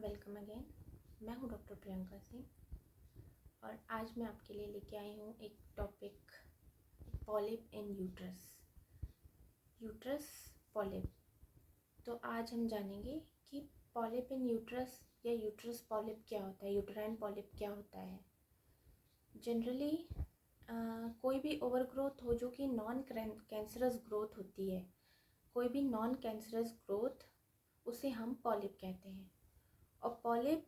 Welcome again. मैं हूँ doctor Priyanka Singh और आज मैं आपके लिए लेके आई हूँ एक टॉपिक, पॉलिप इन यूट्रस पॉलिप। तो आज हम जानेंगे कि पॉलिप इन यूट्रस या यूट्रस पॉलिप क्या होता है, यूट्राइन पॉलिप क्या होता है। जनरली कोई भी ओवर ग्रोथ हो जो कि नॉन कैंसरस ग्रोथ होती है, कोई भी नॉन कैंसरस ग्रोथ, उसे हम पॉलिप कहते हैं। और पॉलिप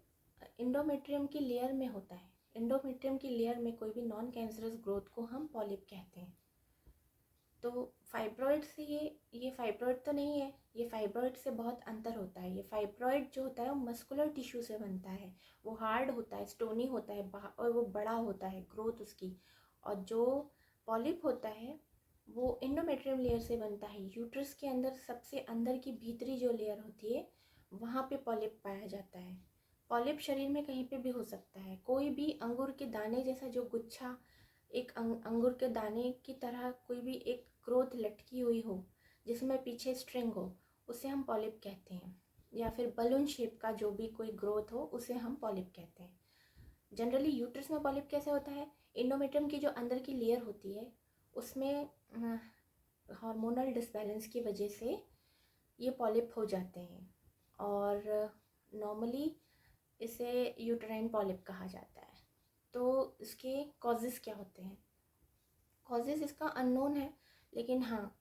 इंडोमेट्रियम की लेयर में होता है। इंडोमेट्रियम की लेयर में कोई भी नॉन कैंसरस ग्रोथ को हम पॉलिप कहते हैं। तो फाइब्रॉइड से ये फाइब्रॉइड तो नहीं है, ये फाइब्रॉइड से बहुत अंतर होता है। ये फाइब्रॉइड जो होता है वो मस्कुलर टिश्यू से बनता है, वो हार्ड होता है, स्टोनी होता है और वो बड़ा होता है ग्रोथ उसकी। और जो पॉलिप होता है वो इंडोमेट्रियम लेयर से बनता है। यूट्रस के अंदर सबसे अंदर की भीतरी जो लेयर होती है वहाँ पे पॉलिप पाया जाता है। पॉलिप शरीर में कहीं पे भी हो सकता है। कोई भी अंगूर के दाने जैसा जो गुच्छा, एक अंगूर के दाने की तरह कोई भी एक ग्रोथ लटकी हुई हो जिसमें पीछे स्ट्रिंग हो, उसे हम पॉलिप कहते हैं। या फिर बलून शेप का जो भी कोई ग्रोथ हो उसे हम पॉलिप कहते हैं। जनरली यूट्रस में पॉलिप कैसे होता है, इंडोमेट्रियम की जो अंदर की लेयर होती है उसमें हार्मोनल डिसबैलेंस की वजह से ये पॉलिप हो जाते हैं और नॉर्मली इसे यूट्राइन पॉलिप कहा जाता है। तो इसके कॉजेज़ क्या होते हैं? कॉजेज़ इसका अननोन है, लेकिन हाँ,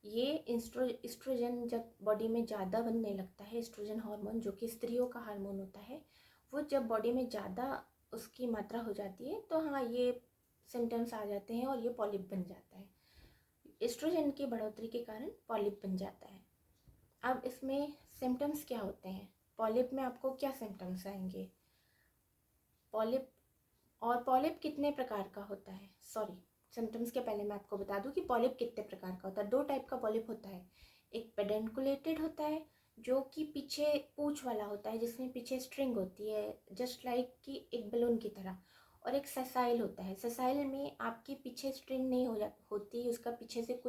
ये एस्ट्रोजन जब बॉडी में ज़्यादा बनने लगता है, एस्ट्रोजन हार्मोन जो कि स्त्रियों का हार्मोन होता है, वो जब बॉडी में ज़्यादा उसकी मात्रा हो जाती है तो हाँ, ये सिम्टम्स आ जाते हैं और ये पॉलिप बन जाता है। एस्ट्रोजन की बढ़ोतरी के कारण पॉलिप बन जाता है। अब इसमें सिम्टम्स क्या होते हैं? पॉलिप में आपको क्या सिम्टम्स आएंगे? पॉलिप कितने प्रकार का होता है? सिम्टम्स के पहले मैं आपको बता दूं कि पॉलिप कितने प्रकार का होता है। दो टाइप का पॉलिप होता है। एक पेडेंकुलेटेड होता है जो कि पीछे पूंछ वाला होता है, जिसमें पीछे स्ट्रिंग होती है जस्ट लाइक कि एक बलून की तरह। और एक सेसाइल होता है। सेसाइल में आपकी पीछे स्ट्रिंग नहीं होती, उसका पीछे से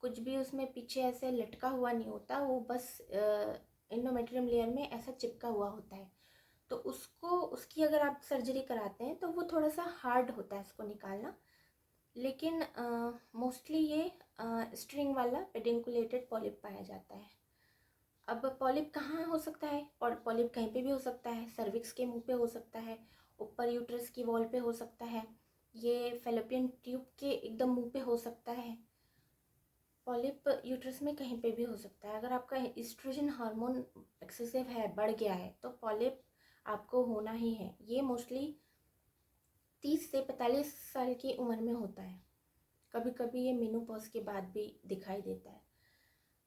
कुछ भी उसमें पीछे ऐसे लटका हुआ नहीं होता, वो बस इंडोमेट्रियम लेयर में ऐसा चिपका हुआ होता है। तो उसकी अगर आप सर्जरी कराते हैं तो वो थोड़ा सा हार्ड होता है इसको निकालना। लेकिन मोस्टली ये स्ट्रिंग वाला पेडिकुलेटेड पॉलिप पाया जाता है। अब पॉलिप कहाँ हो सकता है? और पॉलिप कहीं पे भी हो सकता है। सर्विक्स के मुंह पे हो सकता है, ऊपर यूट्रस की वॉल पे हो सकता है, ये फेलोपियन ट्यूब के एकदम मुंह पे हो सकता है। पॉलिप यूट्रस में कहीं पे भी हो सकता है। अगर आपका एस्ट्रोजन हार्मोन एक्सेसिव है, बढ़ गया है, तो पॉलिप आपको होना ही है। ये मोस्टली 30 से 45 साल की उम्र में होता है। कभी कभी ये मेनोपॉज के बाद भी दिखाई देता है।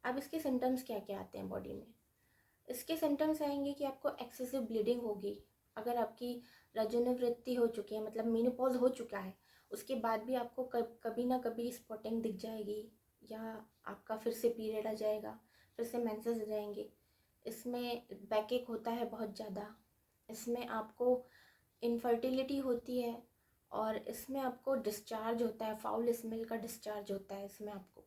अब इसके सिम्टम्स क्या क्या आते हैं बॉडी में? इसके सिम्टम्स आएंगे कि आपको एक्सेसिव ब्लीडिंग होगी। अगर आपकी रजोनिवृत्ति हो चुकी है, मतलब मेनोपॉज हो चुका है, उसके बाद भी आपको कभी ना कभी स्पॉटिंग दिख जाएगी, या आपका फिर से पीरियड आ जाएगा, फिर से मेंसेस आ जाएंगे। इसमें बैकएक होता है बहुत ज़्यादा। इसमें आपको इनफर्टिलिटी होती है और इसमें आपको डिस्चार्ज होता है, फाउल स्मेल का डिस्चार्ज होता है इसमें आपको।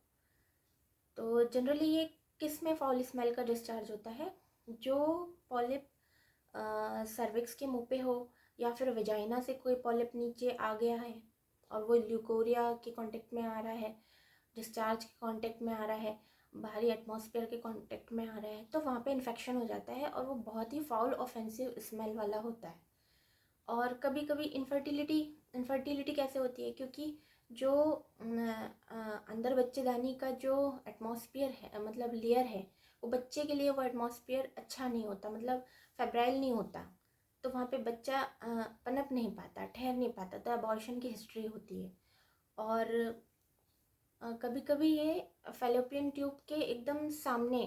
तो जनरली ये किस में फाउल स्मेल का डिस्चार्ज होता है? जो पॉलिप सर्विक्स के मुंह पे हो, या फिर वेजाइना से कोई पॉलिप नीचे आ गया है और वो ल्यूकोरिया के कांटेक्ट में आ रहा है, डिस्चार्ज के कांटेक्ट में आ रहा है, बाहरी एटमॉस्फेयर के कांटेक्ट में आ रहा है, तो वहाँ पे इन्फेक्शन हो जाता है और वो बहुत ही फाउल ऑफेंसिव स्मेल वाला होता है। और कभी कभी इनफर्टिलिटी कैसे होती है? क्योंकि जो अंदर बच्चेदानी का जो एटमॉस्फेयर है, मतलब लेयर है, वो बच्चे के लिए वो एटमॉस्फेयर अच्छा नहीं होता, मतलब फेब्राइल नहीं होता, तो वहाँ पे बच्चा पनप नहीं पाता, ठहर नहीं पाता, तो अबॉर्शन की हिस्ट्री होती है। और कभी कभी ये फेलोपियन ट्यूब के एकदम सामने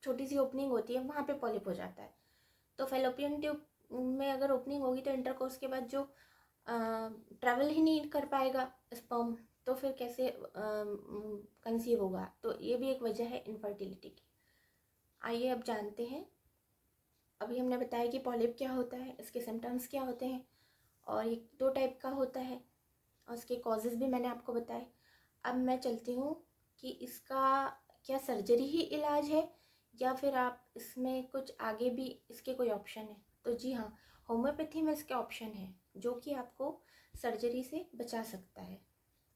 छोटी सी ओपनिंग होती है, वहाँ पे पॉलिप हो जाता है। तो फेलोपियन ट्यूब में अगर ओपनिंग होगी तो इंटरकोर्स के बाद जो ट्रैवल ही नहीं कर पाएगा स्पर्म, तो फिर कैसे कंसीव होगा? तो ये भी एक वजह है इनफर्टिलिटी की। आइए अब जानते हैं। अभी हमने बताया कि पॉलिप क्या होता है, इसके सिम्टम्स क्या होते हैं, और ये दो टाइप का होता है, और इसके कॉजेज़ भी मैंने आपको बताए। अब मैं चलती हूँ कि इसका क्या सर्जरी ही इलाज है या फिर आप इसमें कुछ आगे भी इसके कोई ऑप्शन है? तो जी हाँ, होम्योपैथी में इसके ऑप्शन है जो कि आपको सर्जरी से बचा सकता है।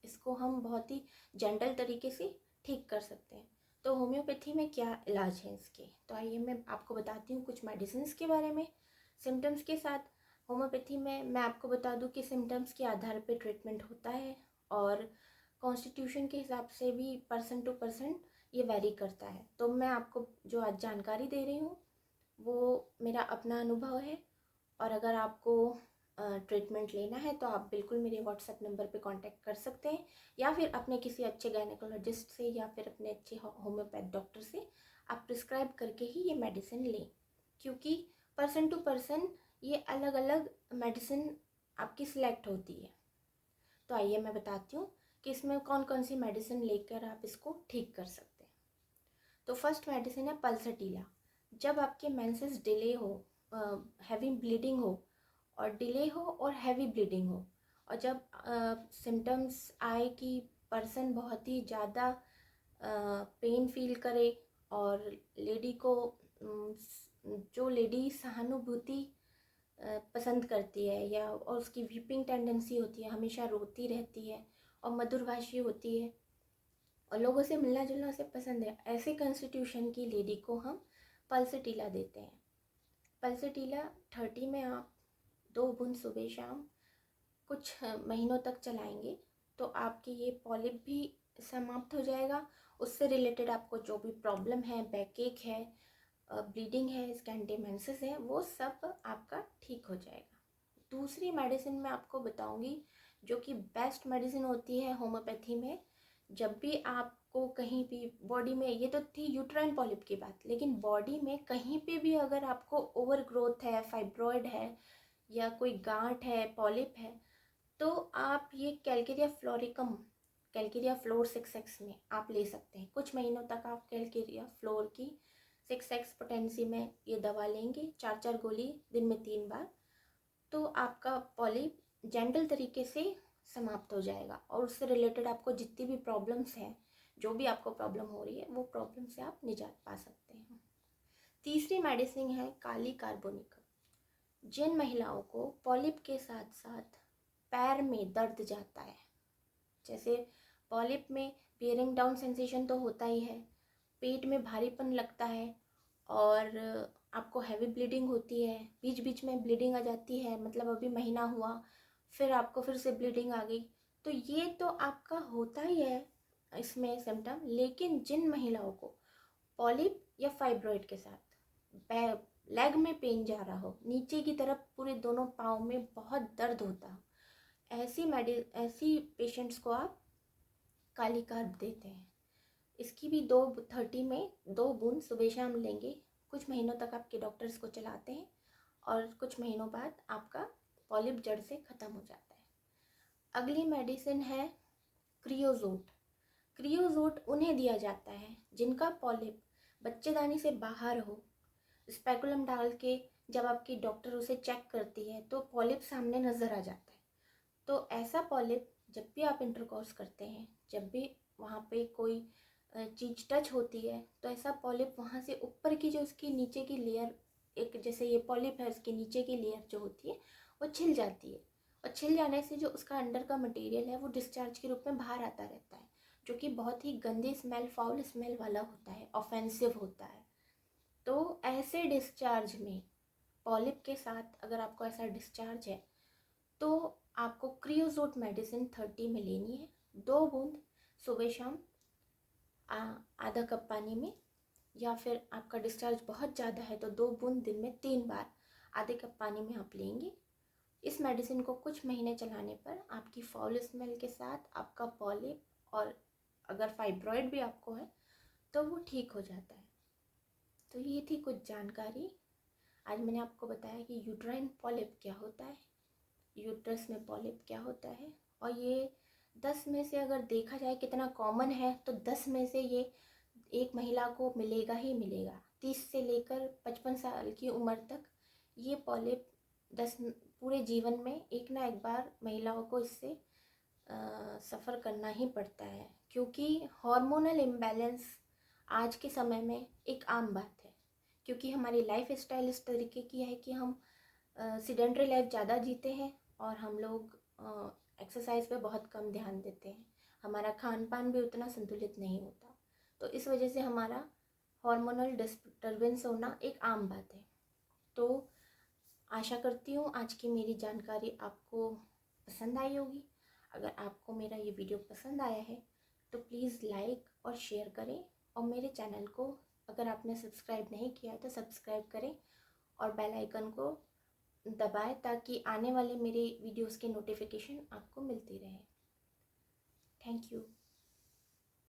इसको हम बहुत ही जेंटल तरीके से ठीक कर सकते हैं। तो होम्योपैथी में क्या इलाज है इसके, तो आइए मैं आपको बताती हूँ कुछ मेडिसिन के बारे में सिम्टम्स के साथ। होम्योपैथी में मैं आपको बता दूँ कि सिम्टम्स के आधार पे ट्रीटमेंट होता है और कॉन्स्टिट्यूशन के हिसाब से भी पर्सन टू पर्सन ये वैरी करता है। तो मैं आपको जो आज जानकारी दे रही हूँ वो मेरा अपना अनुभव है, और अगर आपको ट्रीटमेंट लेना है तो आप बिल्कुल मेरे व्हाट्सएप नंबर पे कांटेक्ट कर सकते हैं, या फिर अपने किसी अच्छे गायनेकोलॉजिस्ट से या फिर अपने अच्छे होम्योपैथ डॉक्टर से आप प्रिस्क्राइब करके ही ये मेडिसिन लें, क्योंकि पर्सन टू पर्सन ये अलग अलग मेडिसिन आपकी सिलेक्ट होती है। तो आइए मैं बताती हूँ कि इसमें कौन कौन सी मेडिसिन लेकर आप इसको ठीक कर सकते हैं। तो फर्स्ट मेडिसिन है पल्सटीला। जब आपके मेंसेस डिले हो, हैवी ब्लीडिंग हो, और डिले हो और हैवी ब्लीडिंग हो, और जब सिम्टम्स आए कि पर्सन बहुत ही ज़्यादा पेन फील करे, और लेडी को जो लेडी सहानुभूति पसंद करती है या और उसकी वीपिंग टेंडेंसी होती है, हमेशा रोती रहती है और मधुरभाषी होती है और लोगों से मिलना जुलना उसे पसंद है, ऐसे कॉन्स्टिट्यूशन की लेडी को हम पल्सटीला देते हैं। पल्सटीला 30 में आप 2 बूंद सुबह शाम कुछ महीनों तक चलाएंगे तो आपकी ये पॉलिप भी समाप्त हो जाएगा। उससे रिलेटेड आपको जो भी प्रॉब्लम है, बैक एक है, ब्लीडिंग है, स्कैंडेमेंसेस है, वो सब आपका ठीक हो जाएगा। दूसरी मेडिसिन मैं आपको बताऊंगी जो कि बेस्ट मेडिसिन होती है होम्योपैथी में। जब भी आपको कहीं भी बॉडी में, ये तो थी यूट्राइन पॉलिप की बात, लेकिन बॉडी में कहीं पे भी अगर आपको ओवर ग्रोथ है, फाइब्रॉयड है या कोई गांठ है, पॉलिप है, तो आप ये कैलकेरिया फ्लोरिकम, कैलकेरिया फ्लोर 6x में आप ले सकते हैं। कुछ महीनों तक आप कैलकेरिया फ्लोर की 6x पोटेंसी में ये दवा लेंगे, 4 गोली दिन में 3 बार, तो आपका पॉलिप जेंटल तरीके से समाप्त हो जाएगा और उससे रिलेटेड आपको जितनी भी प्रॉब्लम्स हैं, जो भी आपको प्रॉब्लम हो रही है, वो प्रॉब्लम से आप निजात पा सकते हैं। तीसरी मेडिसिन है काली कार्बोनिकम। जिन महिलाओं को पॉलिप के साथ साथ पैर में दर्द जाता है, जैसे पॉलिप में बियरिंग डाउन सेंसेशन तो होता ही है, पेट में भारीपन लगता है और आपको हैवी ब्लीडिंग होती है, बीच बीच में ब्लीडिंग आ जाती है, मतलब अभी महीना हुआ फिर आपको फिर से ब्लीडिंग आ गई, तो ये तो आपका होता ही है इसमें सिम्टम। लेकिन जिन महिलाओं को पॉलिप या फाइब्रॉइड के साथ लेग में पेन जा रहा हो, नीचे की तरफ पूरे दोनों पाँव में बहुत दर्द होता हो, ऐसी पेशेंट्स को आप काली कार्ब देते हैं। इसकी भी 2:30 में 2 बूंद सुबह शाम लेंगे। कुछ महीनों तक आपके डॉक्टर्स को चलाते हैं और कुछ महीनों बाद आपका पॉलिप जड़ से ख़त्म हो जाता है। अगली मेडिसिन है क्रियोजोट। क्रियोजोट उन्हें दिया जाता है जिनका पॉलिप बच्चेदानी से बाहर हो। स्पेकुलम डाल के जब आपकी डॉक्टर उसे चेक करती है तो पॉलिप सामने नज़र आ जाता है। तो ऐसा पॉलिप जब भी आप इंटरकोर्स करते हैं, जब भी वहाँ पे कोई चीज़ टच होती है, तो ऐसा पॉलिप वहाँ से ऊपर की जो उसकी नीचे की लेयर, एक जैसे ये पॉलिप है उसके नीचे की लेयर जो होती है वो छिल जाती है, और छिल जाने से जो उसका अंदर का मटेरियल है वो डिस्चार्ज के रूप में बाहर आता रहता है, जो कि बहुत ही गंदी स्मेल, फाउल स्मेल वाला होता है, ऑफेंसिव होता है। तो ऐसे डिस्चार्ज में पॉलिप के साथ अगर आपको ऐसा डिस्चार्ज है तो आपको क्रियोजोट मेडिसिन 30 में लेनी है। 2 बूंद सुबह शाम आधा कप पानी में, या फिर आपका डिस्चार्ज बहुत ज़्यादा है तो 2 बूंद दिन में 3 बार आधे कप पानी में आप लेंगे। इस मेडिसिन को कुछ महीने चलाने पर आपकी फाउल स्मेल के साथ आपका पॉलिप, और अगर फाइब्रॉइड भी आपको है तो वो ठीक हो जाता है। तो ये थी कुछ जानकारी। आज मैंने आपको बताया कि यूट्राइन पॉलिप क्या होता है, यूट्रस में पॉलिप क्या होता है, और ये 10 में से अगर देखा जाए कितना कॉमन है तो 10 में से ये एक महिला को मिलेगा ही मिलेगा। 30 से लेकर 55 साल की उम्र तक ये पॉलिप 10 पूरे जीवन में एक ना एक बार महिलाओं को इससे सफ़र करना ही पड़ता है, क्योंकि हार्मोनल इम्बैलेंस आज के समय में एक आम बात है, क्योंकि हमारी लाइफ स्टाइल इस तरीके की है कि हम सीडेंट्री लाइफ ज़्यादा जीते हैं और हम लोग एक्सरसाइज पे बहुत कम ध्यान देते हैं। हमारा खान पान भी उतना संतुलित नहीं होता, तो इस वजह से हमारा हार्मोनल डिस्टर्बेंस होना एक आम बात है। तो आशा करती हूँ आज की मेरी जानकारी आपको पसंद आई होगी। अगर आपको मेरा ये वीडियो पसंद आया है तो प्लीज़ लाइक और शेयर करें, और मेरे चैनल को अगर आपने सब्सक्राइब नहीं किया है तो सब्सक्राइब करें और बेल आइकन को दबाएं ताकि आने वाले मेरे वीडियोस के नोटिफिकेशन आपको मिलती रहे। Thank you.